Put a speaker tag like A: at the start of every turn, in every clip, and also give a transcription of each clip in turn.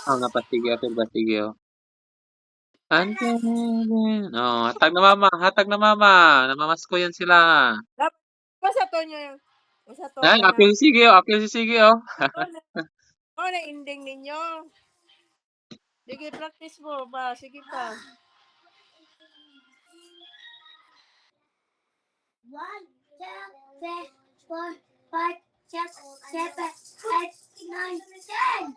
A: Oo nga, pasigi apil pasigi, oh. Andiyan, oh, hatag na mama, namamasko yan sila.
B: Basta to nyo yung basta to
A: Ay,
B: na
A: apil sige, oh, apil sisigi, oh.
B: na ending ninyo. Sige, practice mo ba? Sige pa. 1, 2, 3, 4, 5, 6, 7, 8, 9, 10.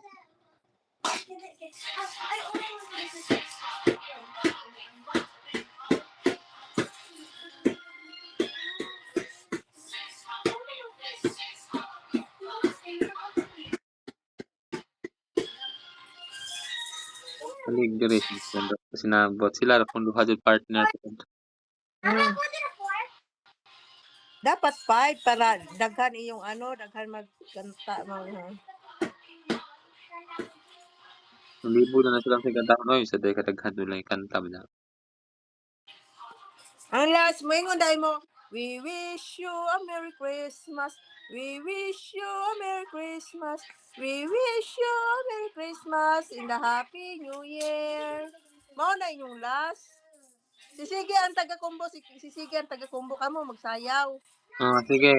A: Aligre sinabot sila kung duha jud partner.
B: Dapat 5 para daghan iyong daghan magkanta
A: Libo na silang sigadaon oy sa day kadaghan nila kanta ba.
B: Ang last mo ingon dai mo, we wish you a Merry Christmas. We wish you a Merry Christmas. We wish you a Merry Christmas in the Happy New Year. Mao na inyong last. Si Sige ang taga-combo, si Sige ang taga-combo kamo magsayaw.
A: Sige.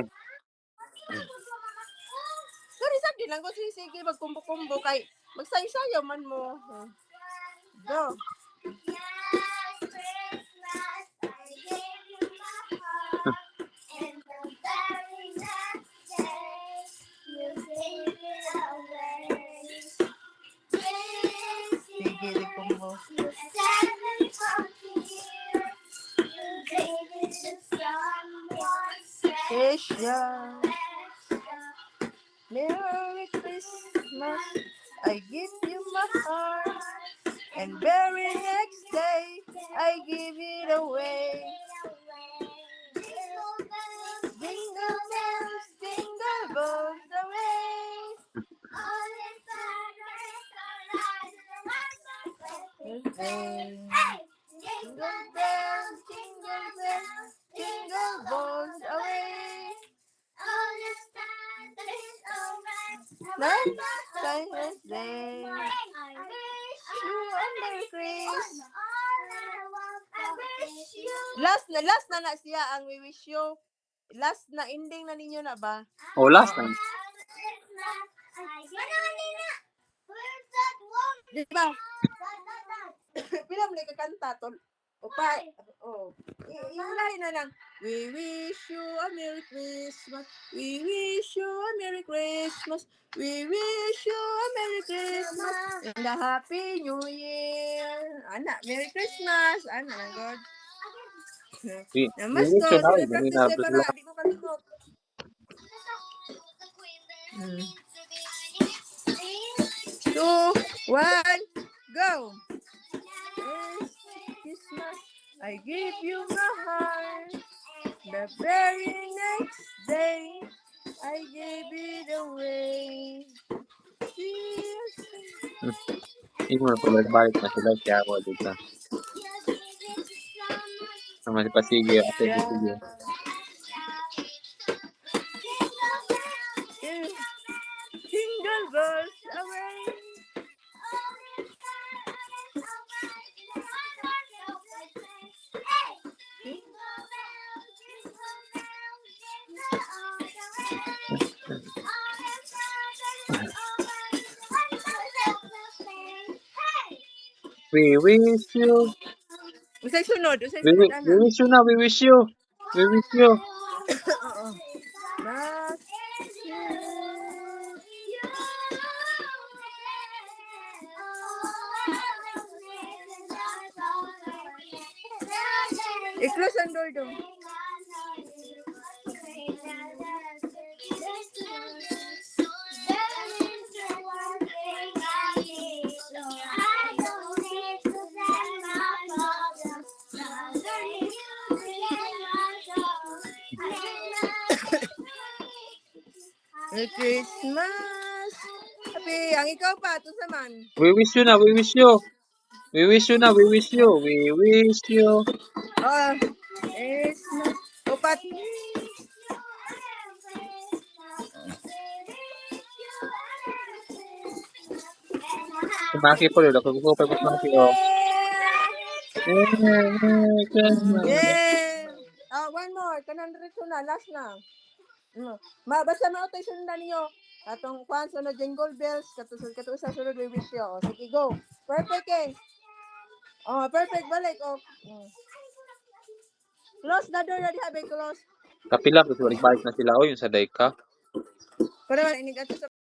B: Sorry sa lang ko si Sige magkumbo-kumbo kay magsayaw man mo. Go. Sige, di combo. Asia. Merry Christmas, I give you my heart, and very next day, I give it away. Jingle bells, jingle bells away. Jingle bells, jingle bells away. Nice day. I wish you a Merry Christmas. Last na siya ang we wish you. Last na ending na ninyo na ba?
A: Oh, last time.
B: Di ba? Pila mo kakanta tol. Yung line na lang. We wish you a Merry Christmas. We wish you a Merry Christmas. We wish you a Merry Christmas and a Happy New Year. Ana, Merry Christmas. Ana, God. Namasko. Sila practice na para di ko kalikot. 2, 1, go. Christmas, I give you my heart. The very next day, I gave it away.
A: Ini mo na balik na sila kaya ako dito. Sama si pasigi, apil pasigi.
B: Jingle bells away.
A: We wish you.
B: Usay sunod, usay
A: We,
B: sunod,
A: we
B: ana.
A: wish you na. We wish you. We wish you.
B: Oo. Mas i-close ang door do. Merry Christmas! Happy, ang ikaw pa, ito saman.
A: We wish you na. We wish you. We wish you na. We wish you. We wish you.
B: Oh, Christmas. Upat.
A: Sumaki po rin. Ako ko pa sumaki. Oh. Merry Christmas.
B: Yeah! One more. Kanan rito na. Last na. Basta mautay sundan niyo. Atong kwan sunod jingle bells. Katusod sa sunod we wish you. O, sige, go. Perfect eh. Oh, perfect. Balik. Oh. Close the door na diha. Close.
A: Kapila. Tapos balik-balik na sila. O, yung sa Daika.
B: Pero, inig ato sa